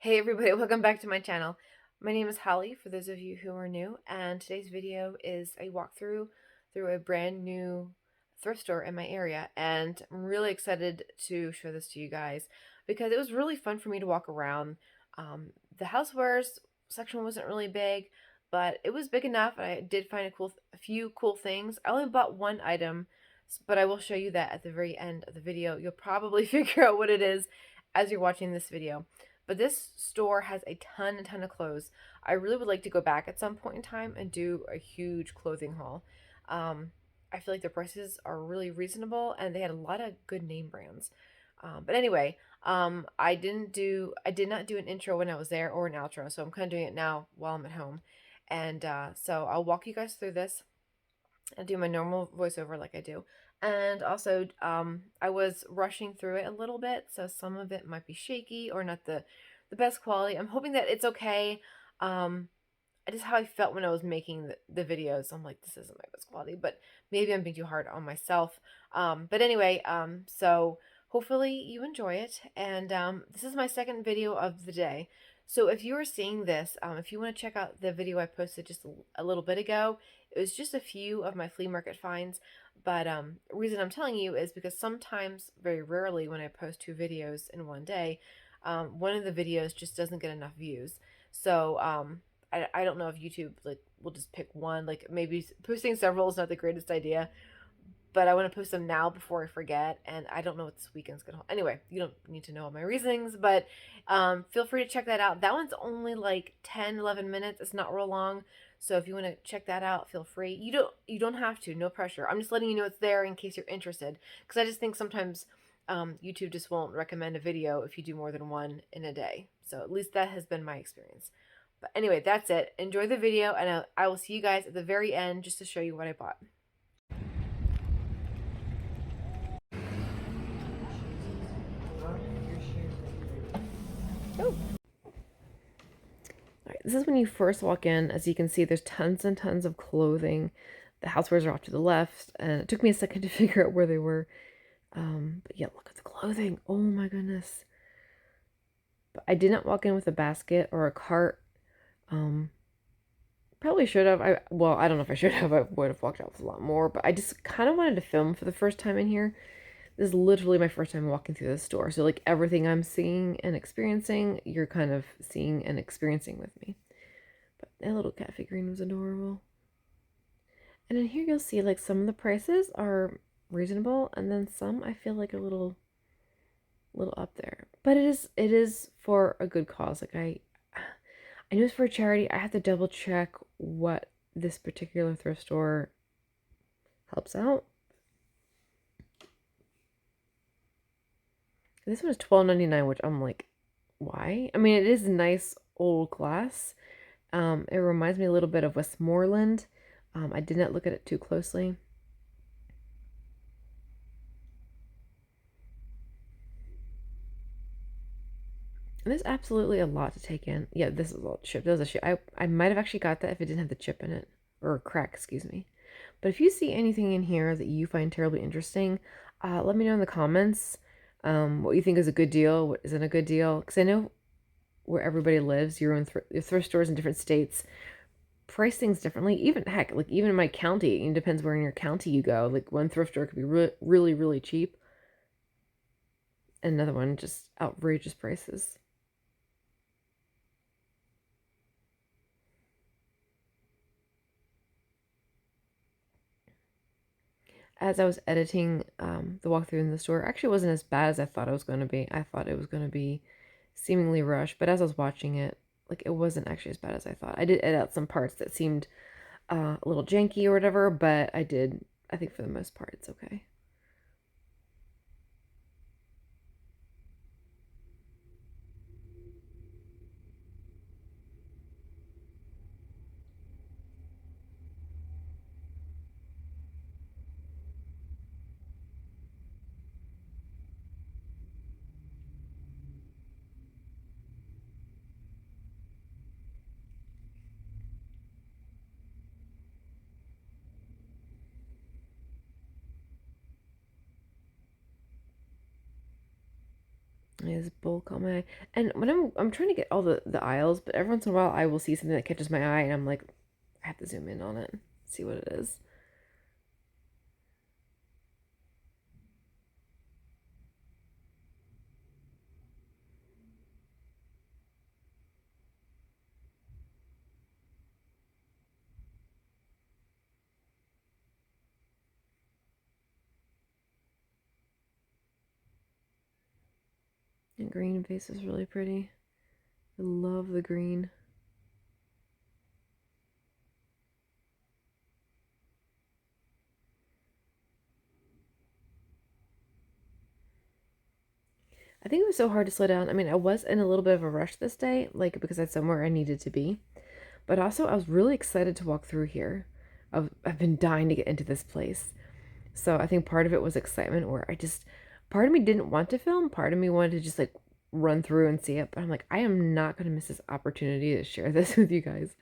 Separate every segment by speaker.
Speaker 1: Hey everybody, welcome back to my channel. My name is Holly, for those of you who are new, and today's video is a walkthrough through a brand new thrift store in my area, and I'm really excited to show this to you guys because it was really fun for me to walk around. The housewares section wasn't really big, but it was big enough. I did find a few cool things. I only bought one item, but I will show you that at the very end of the video. You'll probably figure out what it is as you're watching this video. But this store has a ton of clothes. I really would like to go back at some point in time and do a huge clothing haul. I feel like their prices are really reasonable and they had a lot of good name brands. But anyway, I did not do an intro when I was there or an outro, so I'm kind of doing it now while I'm at home. And so I'll walk you guys through this and do my normal voiceover like I do. And also, I was rushing through it a little bit, so some of it might be shaky or not the best quality. I'm hoping that it's okay. Just how I felt when I was making the videos. I'm like, this isn't my best quality, but maybe I'm being too hard on myself. But anyway, so hopefully you enjoy it. And this is my second video of the day. So if you are seeing this, if you want to check out the video I posted just a little bit ago, it was just a few of my flea market finds. But the reason I'm telling you is because sometimes, very rarely, when I post two videos in one day, one of the videos just doesn't get enough views. So I don't know if YouTube like will just pick one. Like maybe posting several is not the greatest idea, but I want to post them now before I forget, and I don't know what this weekend's gonna hold. Anyway, you don't need to know all my reasonings, but feel free to check that out. That one's only like 10-11 minutes. It's not real long, so if you want to check that out, feel free. You don't have to. No pressure. I'm just letting you know it's there in case you're interested, because I just think sometimes YouTube just won't recommend a video if you do more than one in a day. So at least that has been my experience. But anyway, that's it. Enjoy the video, and I will see you guys at the very end just to show you what I bought. Oh. Alright, this is when you first walk in. As you can see, there's tons and tons of clothing. The housewares are off to the left, and it took me a second to figure out where they were. But yeah, look at the clothing. Oh my goodness. But I did not walk in with a basket or a cart. Probably should have. I don't know if I should have. I would have walked out with a lot more, but I just kind of wanted to film for the first time in here. This is literally my first time walking through the store. So like everything I'm seeing and experiencing, you're kind of seeing and experiencing with me. But that little cat figurine was adorable. And in here you'll see like some of the prices are reasonable, and then some I feel like a little up there. But it is for a good cause. Like I know it's for a charity. I have to double check what this particular thrift store helps out. This one is $12.99, which I'm like, why? I mean, it is nice old glass. It reminds me a little bit of Westmoreland. I did not look at it too closely. And there's absolutely a lot to take in. Yeah, this is all chip. There's a chip. I might have actually got that if it didn't have the chip in it. Or crack, excuse me. But if you see anything in here that you find terribly interesting, let me know in the comments what you think is a good deal, what isn't a good deal. Because I know where everybody lives, your own thrift stores in different states price things differently. Even, heck, like even in my county, it depends where in your county you go. Like one thrift store could be really cheap. And another one, just outrageous prices. As I was editing the walkthrough in the store, actually wasn't as bad as I thought it was going to be. I thought it was going to be seemingly rushed, but as I was watching it, like it wasn't actually as bad as I thought. I did edit out some parts that seemed a little janky or whatever, but I think for the most part, it's okay. Is bulk on my eye. And when I'm trying to get all the aisles, but every once in a while I will see something that catches my eye and I'm like, I have to zoom in on it, see what it is. And green vase is really pretty. I love the green. I think it was so hard to slow down. I mean, I was in a little bit of a rush this day, like because I had somewhere I needed to be. But also, I was really excited to walk through here. I've been dying to get into this place. So I think part of it was excitement, where part of me didn't want to film, part of me wanted to just like run through and see it. But I'm like, I am not going to miss this opportunity to share this with you guys.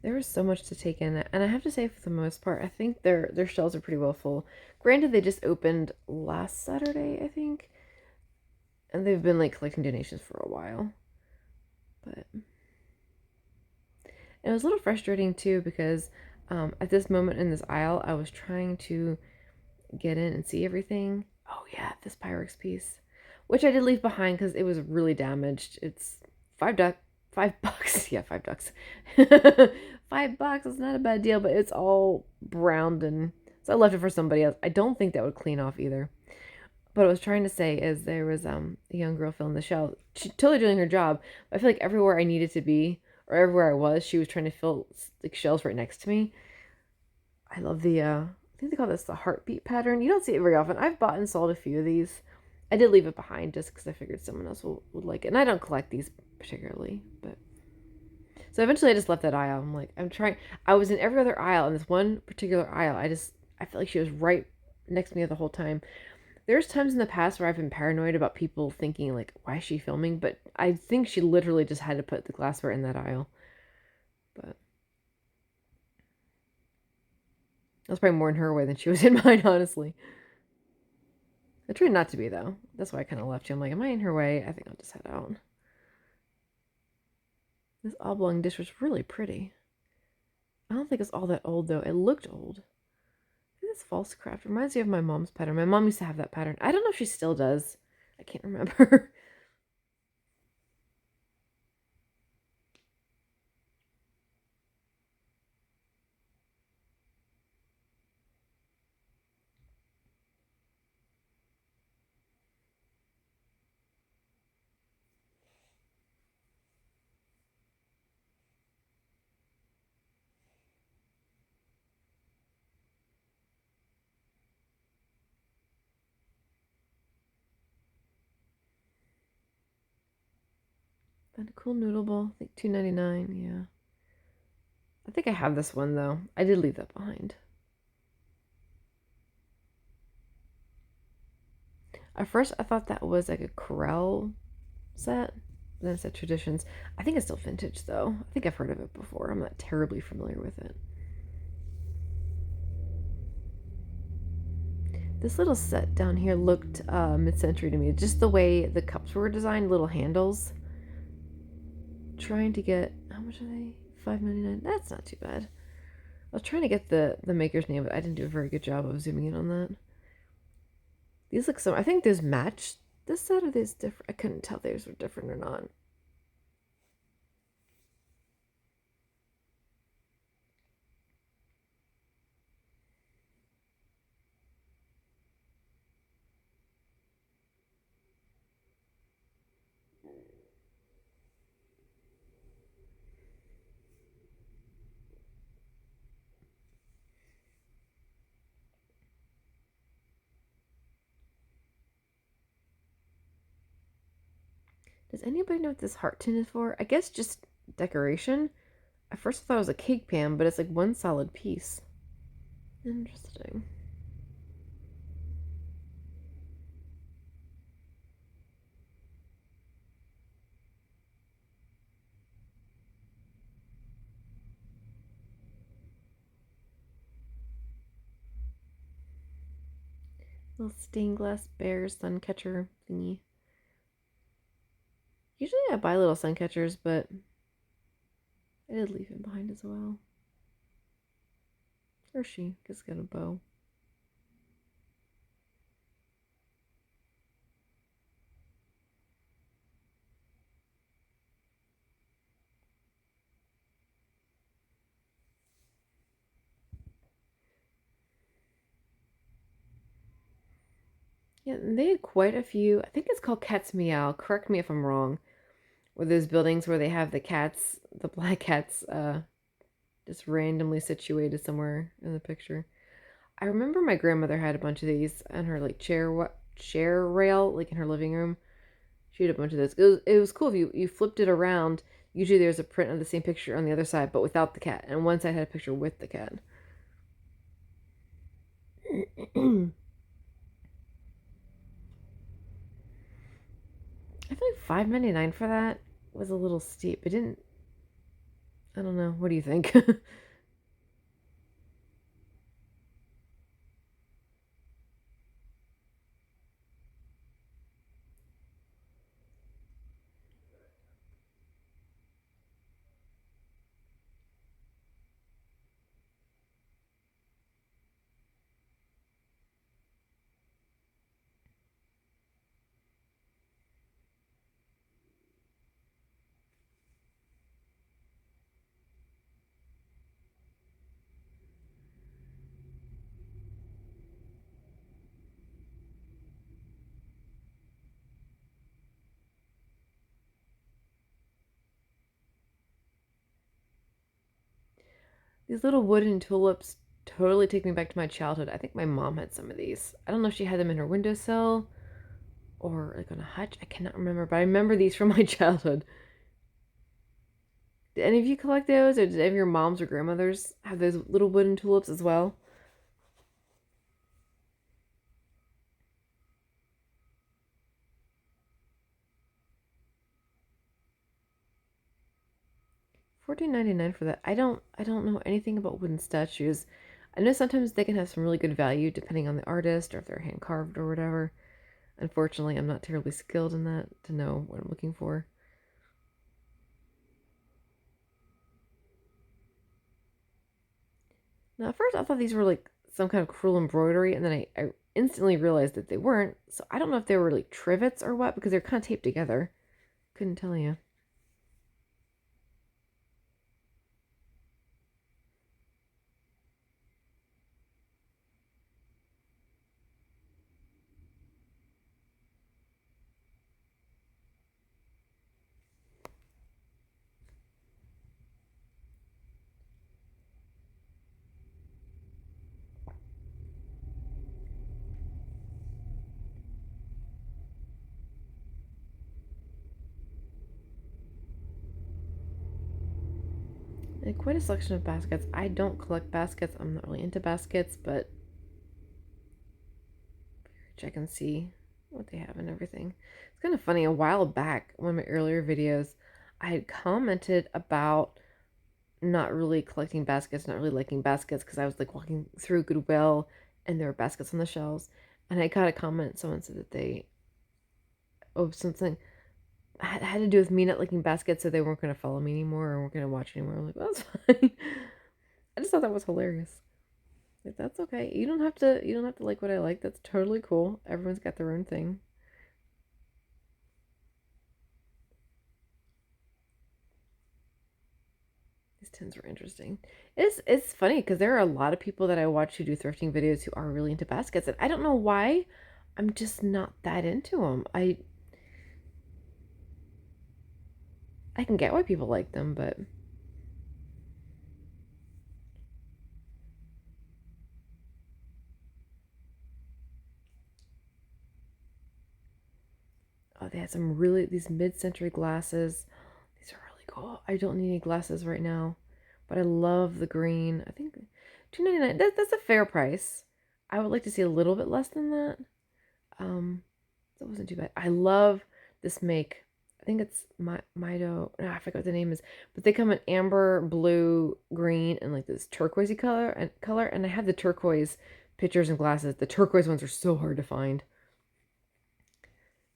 Speaker 1: There was so much to take in, and I have to say, for the most part, I think their shelves are pretty well full. Granted, they just opened last Saturday, I think, and they've been like collecting donations for a while. But it was a little frustrating too because at this moment in this aisle, I was trying to get in and see everything. Oh yeah, this Pyrex piece, which I did leave behind because it was really damaged. It's $5. Yeah, $5. $5 is not a bad deal, but it's all browned, and so I left it for somebody else. I don't think that would clean off either. What I was trying to say is there was a young girl filling the shelf. She's totally doing her job. I feel like everywhere I needed to be or everywhere I was, she was trying to fill like shelves right next to me. I love I think they call this the heartbeat pattern. You don't see it very often. I've bought and sold a few of these. I did leave it behind just because I figured someone else would like it. And I don't collect these particularly, but so eventually I just left that aisle. I'm like, I'm trying. I was in every other aisle, and this one particular aisle, I felt like she was right next to me the whole time. There's times in the past where I've been paranoid about people thinking like, why is she filming? But I think she literally just had to put the glassware in that aisle. But that was probably more in her way than she was in mine, honestly. I tried not to be though. That's why I kind of left you. I'm like, am I in her way? I think I'll just head out. This oblong dish was really pretty. I don't think it's all that old though. It looked old. This false craft reminds me of my mom's pattern. My mom used to have that pattern. I don't know if she still does. I can't remember. Found a cool noodle bowl. I think $2.99. Yeah. I think I have this one though. I did leave that behind. At first, I thought that was like a Corel set. Then it said Traditions. I think it's still vintage though. I think I've heard of it before. I'm not terribly familiar with it. This little set down here looked mid-century to me. Just the way the cups were designed, little handles. Trying to get, how much are they? $5.99. That's not too bad. I was trying to get the maker's name, but I didn't do a very good job of zooming in on that. These look I think these match this set, or these different. I couldn't tell if these were different or not. Does anybody know what this heart tin is for? I guess just decoration. At first I thought it was a cake pan, but it's like one solid piece. Interesting. Little stained glass bear sun catcher thingy. Usually I buy little sun catchers, but I did leave him behind as well. Or she, just got a bow. Yeah, they had quite a few. I think it's called Cat's Meow. Correct me if I'm wrong. Or those buildings where they have the cats, the black cats, just randomly situated somewhere in the picture. I remember my grandmother had a bunch of these on her like chair rail, like in her living room. She had a bunch of those. It was cool if you flipped it around. Usually there's a print of the same picture on the other side, but without the cat. And one side had a picture with the cat. I feel like $5.99 for that was a little steep. It didn't. I don't know. What do you think? These little wooden tulips totally take me back to my childhood. I think my mom had some of these. I don't know if she had them in her windowsill or like on a hutch. I cannot remember, but I remember these from my childhood. Did any of you collect those, or did any of your moms or grandmothers have those little wooden tulips as well? $14.99 for that. I don't know anything about wooden statues. I know sometimes they can have some really good value depending on the artist or if they're hand carved or whatever. Unfortunately, I'm not terribly skilled in that to know what I'm looking for. Now, at first, I thought these were like some kind of cruel embroidery, and then I instantly realized that they weren't. So I don't know if they were like trivets or what because they're kind of taped together. Couldn't tell you. And quite a selection of baskets. I don't collect baskets. I'm not really into baskets, but check and see what they have and everything. It's kind of funny. A while back, one of my earlier videos, I had commented about not really collecting baskets, not really liking baskets because I was like walking through Goodwill and there were baskets on the shelves. And I got a comment. Someone said that something had to do with me not liking baskets, so they weren't going to follow me anymore or weren't going to watch anymore. I'm like, well, that's fine. I just thought that was hilarious. Like, that's okay. You don't have to like what I like. That's totally cool. Everyone's got their own thing. These tins were interesting. It's funny because there are a lot of people that I watch who do thrifting videos who are really into baskets, and I don't know why. I'm just not that into them. I can get why people like them, but Oh, they had some really, these mid-century glasses. These are really cool. I don't need any glasses right now, but I love the green. I think $2.99. That's a fair price. I would like to see a little bit less than that. That wasn't too bad. I love this make. I think it's Mido. I forget what the name is, but they come in amber, blue, green, and like this turquoisey color. And I have the turquoise pitchers and glasses. The turquoise ones are so hard to find.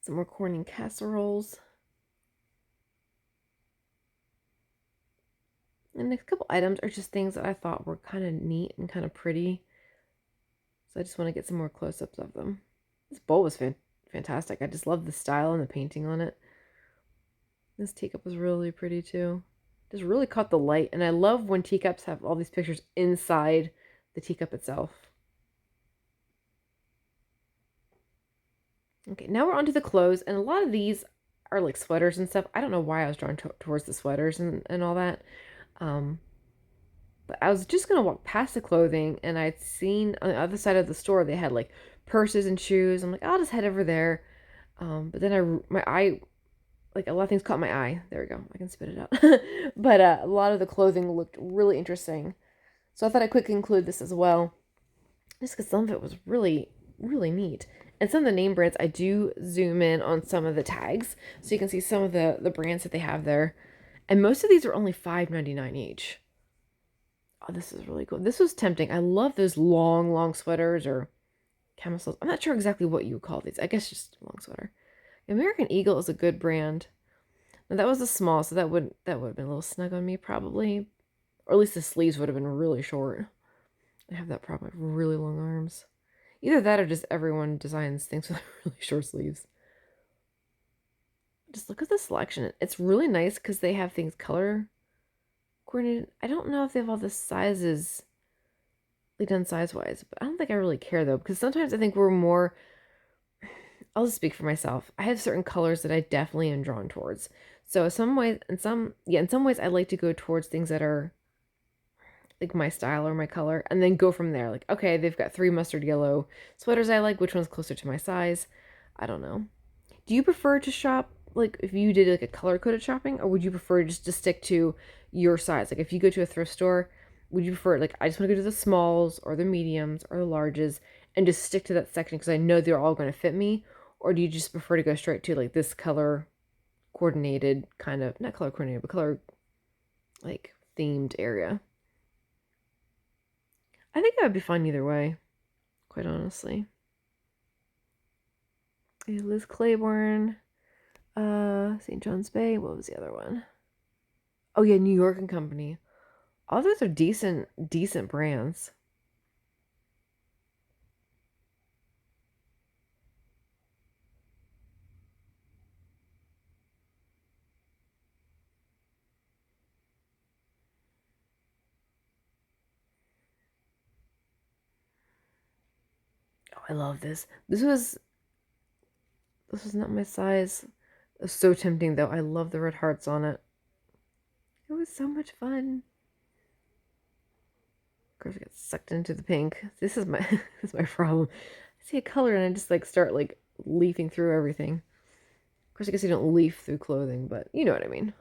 Speaker 1: Some more Corning casseroles. And the next couple items are just things that I thought were kind of neat and kind of pretty. So I just want to get some more close-ups of them. This bowl was fantastic. I just love the style and the painting on it. This teacup was really pretty too. Just really caught the light. And I love when teacups have all these pictures inside the teacup itself. Okay, now we're on to the clothes. And a lot of these are like sweaters and stuff. I don't know why I was drawn towards the sweaters and all that. But I was just going to walk past the clothing, and I'd seen on the other side of the store they had like purses and shoes. I'm like, I'll just head over there. But then my eye, like a lot of things caught my eye. There we go. I can spit it out. But a lot of the clothing looked really interesting. So I thought I'd quickly include this as well. Just because some of it was really, really neat. And some of the name brands, I do zoom in on some of the tags. So you can see some of the brands that they have there. And most of these are only $5.99 each. Oh, this is really cool. This was tempting. I love those long, long sweaters or camisoles. I'm not sure exactly what you would call these. I guess just long sweater. American Eagle is a good brand. Now that was a small, so that would have been a little snug on me probably. Or at least the sleeves would have been really short. I have that problem with really long arms. Either that or just everyone designs things with really short sleeves. Just look at the selection. It's really nice because they have things color coordinated. I don't know if they have all the sizes done size wise, but I don't think I really care though, because sometimes I think we're more, I'll just speak for myself. I have certain colors that I definitely am drawn towards. So in some ways I like to go towards things that are like my style or my color, and then go from there. Like, okay, they've got 3 mustard yellow sweaters I like. Which one's closer to my size? I don't know. Do you prefer to shop like if you did like a color coded shopping, or would you prefer just to stick to your size? Like if you go to a thrift store, would you prefer like I just want to go to the smalls or the mediums or the larges and just stick to that section because I know they're all going to fit me? Or do you just prefer to go straight to like this color coordinated kind of, not color coordinated, but color like themed area? I think I would be fine either way, quite honestly. Liz Claiborne, St. John's Bay. What was the other one? Oh yeah, New York and Company. All those are decent brands. Oh, I love this. This was not my size. It was so tempting though. I love the red hearts on it. It was so much fun. Of course, I got sucked into the pink. This is my this is my problem. I see a color and I just like start like leafing through everything. Of course, I guess you don't leaf through clothing, but you know what I mean.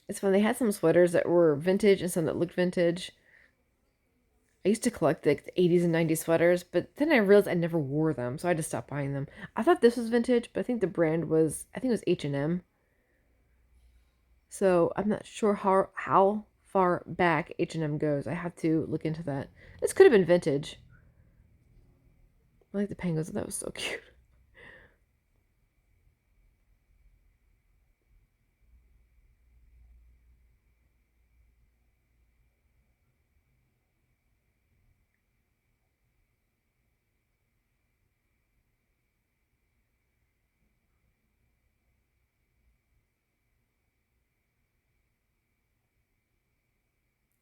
Speaker 1: It's fun. They had some sweaters that were vintage and some that looked vintage. I used to collect like the 80s and 90s sweaters, but then I realized I never wore them, so I just stopped buying them. I thought this was vintage, but I think the brand was, I think it was H&M. So I'm not sure how far back H&M goes. I have to look into that. This could have been vintage. I like the penguins. That was so cute.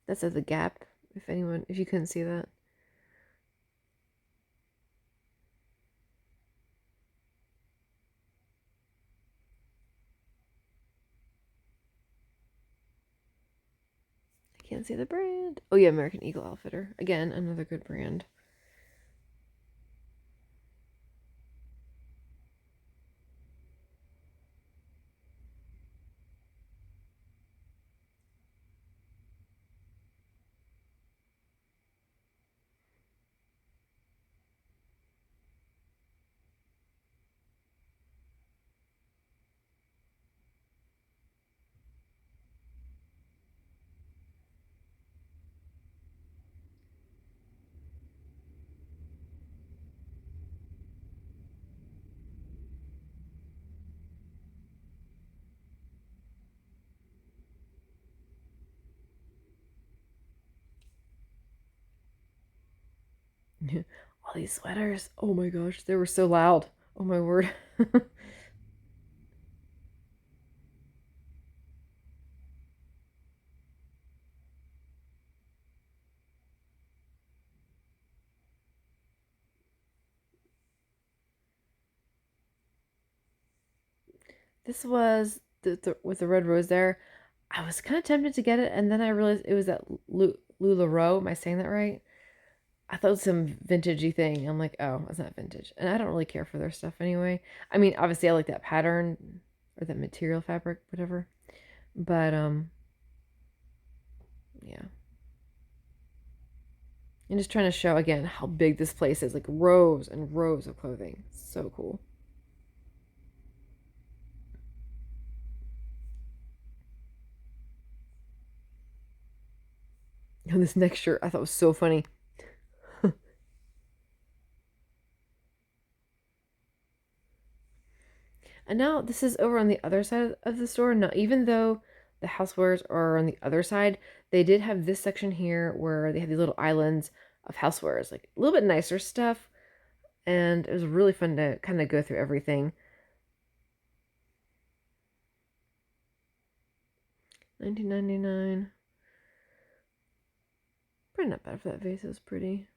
Speaker 1: That's at the Gap. If you couldn't see that, I can't see the brand. Oh yeah, American Eagle Outfitter. Again, another good brand. All these sweaters. Oh my gosh, they were so loud. Oh my word. This was with the red rose there. I was kind of tempted to get it, and then I realized it was at LuLaRoe. Am I saying that right? I thought it was some vintagey thing. I'm like, oh, it's not vintage, and I don't really care for their stuff anyway. I mean, obviously, I like that pattern or that material, fabric, whatever. But yeah, I'm just trying to show again how big this place is. Like rows and rows of clothing. So cool. And this next shirt I thought was so funny. And now this is over on the other side of the store. Now, even though the housewares are on the other side, they did have this section here where they have these little islands of housewares, like a little bit nicer stuff. And it was really fun to kind of go through everything. 19.99. Probably not bad for that vase. It was pretty.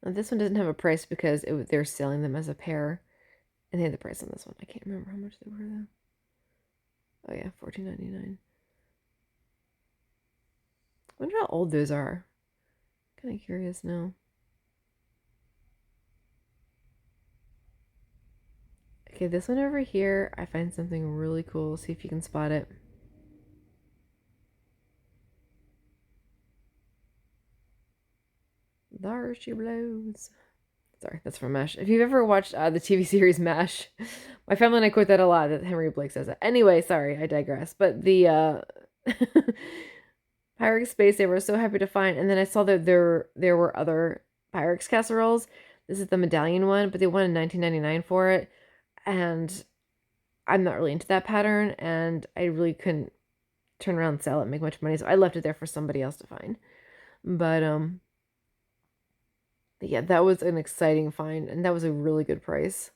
Speaker 1: Now, this one doesn't have a price because they're selling them as a pair. And they had the price on this one. I can't remember how much they were though. Oh yeah, 14.99. I wonder how old those are. Kind of curious now. Okay, this one over here, I find something really cool. See if you can spot it. There she blows. Sorry, that's from MASH. If you've ever watched the TV series MASH, my family and I quote that a lot, that Henry Blake says that. Anyway, sorry, I digress. But the Pyrex space they were so happy to find. And then I saw that there were other Pyrex casseroles. This is the medallion one, but they wanted 19.99 for it. And I'm not really into that pattern, and I really couldn't turn around and sell it and make much money, so I left it there for somebody else to find. But yeah, that was an exciting find, and that was a really good price.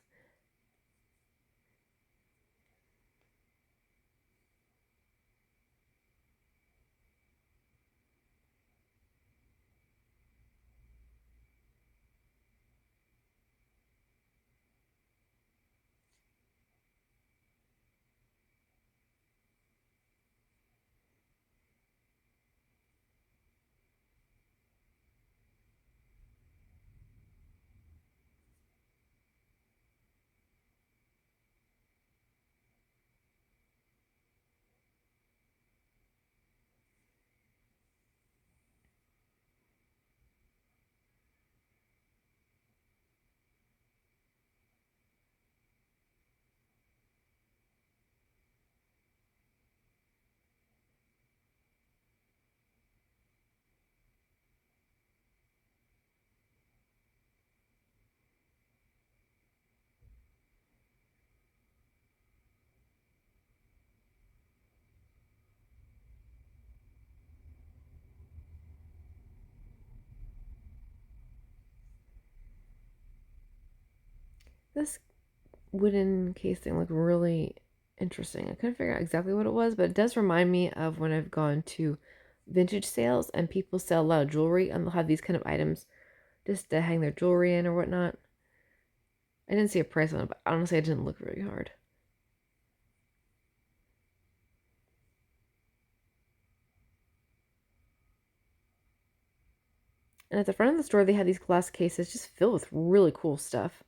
Speaker 1: This wooden casing looked really interesting. I couldn't figure out exactly what it was, but it does remind me of when I've gone to vintage sales and people sell a lot of jewelry and they'll have these kind of items just to hang their jewelry in or whatnot. I didn't see a price on it, but honestly, I didn't look very hard. And at the front of the store, they had these glass cases just filled with really cool stuff.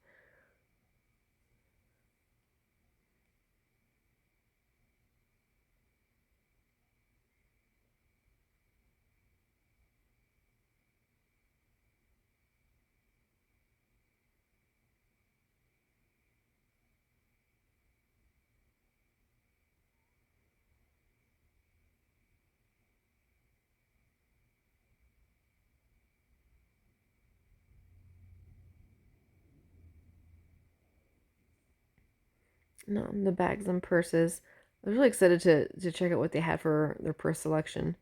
Speaker 1: No, the bags and purses. I was really excited to check out what they had for their purse selection.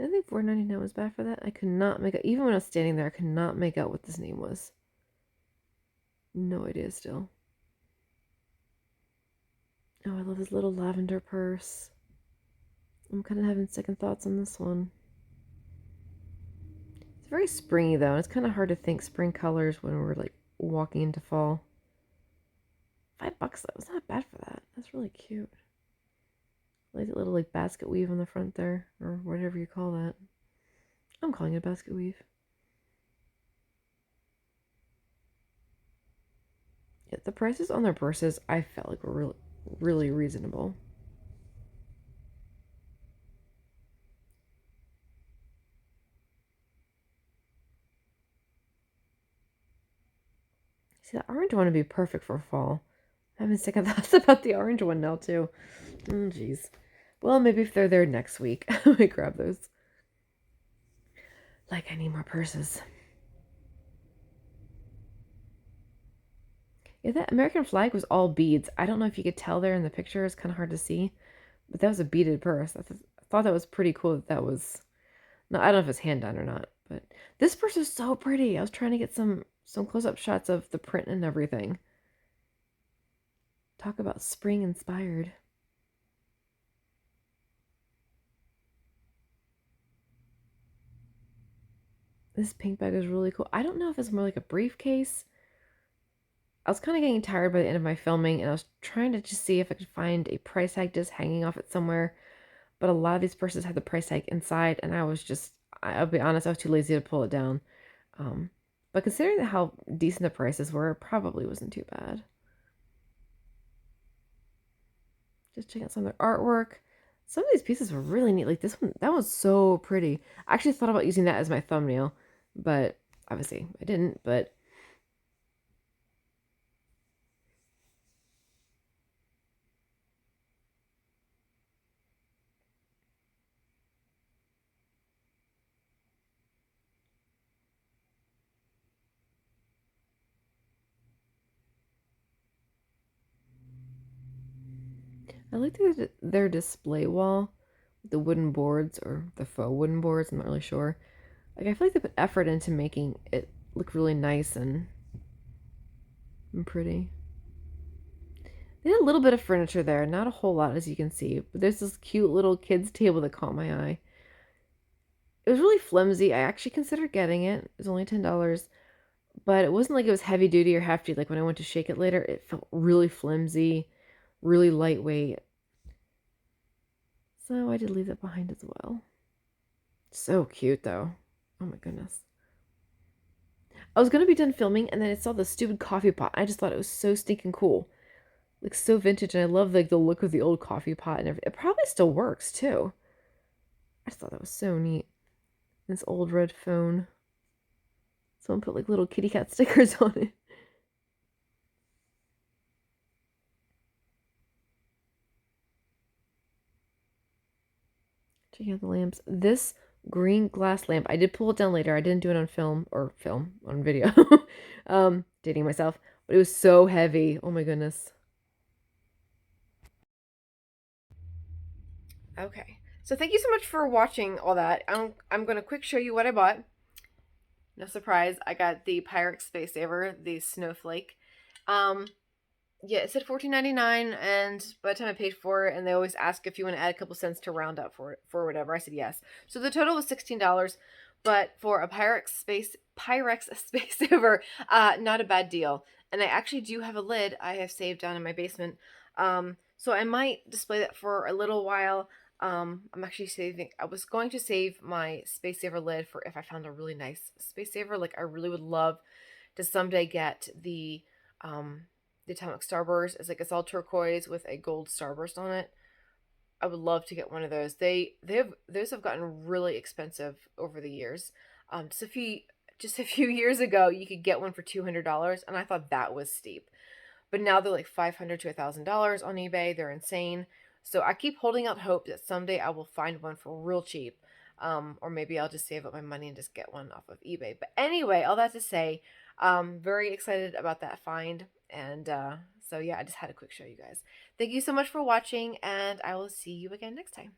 Speaker 1: I think $4.99 was bad for that. I could not make out, even when I was standing there, I could not make out what this name was. No idea still. Oh, I love this little lavender purse. I'm kind of having second thoughts on this one. It's very springy though, and it's kind of hard to think spring colors when we're like walking into fall. $5 though, it's not bad for that. That's really cute. I like that little like basket weave on the front there, or whatever you call that. I'm calling it a basket weave. Yeah, the prices on their purses I felt like were really, really reasonable. See, the orange one would be perfect for fall. I'm having second thoughts about the orange one now too. Oh, jeez. Well, maybe if they're there next week, I might grab those. Like, I need more purses. Yeah, that American flag was all beads. I don't know if you could tell there in the picture. It's kind of hard to see. But that was a beaded purse. I thought that was pretty cool that that was... No, I don't know if it's hand done or not. But this purse is so pretty. I was trying to get some close-up shots of the print and everything. Talk about spring inspired. This pink bag is really cool. I don't know if it's more like a briefcase. I was kind of getting tired by the end of my filming, and I was trying to just see if I could find a price tag just hanging off it somewhere. But a lot of these purses had the price tag inside, and I was just, I'll be honest, I was too lazy to pull it down. Um, but considering how decent the prices were, it probably wasn't too bad. Just check out some of their artwork. Some of these pieces were really neat. Like this one, that one's so pretty. I actually thought about using that as my thumbnail, but obviously I didn't. But I like their display wall, the wooden boards or the faux wooden boards. I'm not really sure. Like I feel like they put effort into making it look really nice and pretty. They had a little bit of furniture there, not a whole lot as you can see, but there's this cute little kids table that caught my eye. It was really flimsy. I actually considered getting it. It was only $10, but it wasn't like it was heavy duty or hefty. Like when I went to shake it later, it felt really flimsy, really lightweight. So I did leave that behind as well. So cute though. Oh my goodness. I was gonna be done filming and then I saw the stupid coffee pot. I just thought it was so stinking cool. Like so vintage, and I love like the look of the old coffee pot and everything. It probably still works too. I just thought that was so neat. This old red phone. Someone put like little kitty cat stickers on it. Checking out the lamps. This green glass lamp. I did pull it down later. I didn't do it on on video. Dating myself, but it was so heavy. Oh my goodness. Okay. So thank you so much for watching all that. I'm going to quick show you what I bought. No surprise, I got the Pyrex Space Saver, the Snowflake. Um, yeah, it said $14.99, and by the time I paid for it, and they always ask if you want to add a couple cents to round up for whatever, I said yes. So the total was $16, but for a Pyrex Space Saver, not a bad deal. And I actually do have a lid I have saved down in my basement, so I might display that for a little while. I'm actually saving. I was going to save my Space Saver lid for if I found a really nice Space Saver. Like I really would love to someday get the atomic starburst. It's all turquoise with a gold starburst on it. I would love to get one of those. Those have gotten really expensive over the years. Just a few years ago, you could get one for $200, and I thought that was steep. But now they're like $500 to $1,000 on eBay. They're insane. So I keep holding out hope that someday I will find one for real cheap. Or maybe I'll just save up my money and just get one off of eBay. But anyway, all that to say, very excited about that find. And so yeah, I just had a quick show you guys. Thank you so much for watching, and I will see you again next time.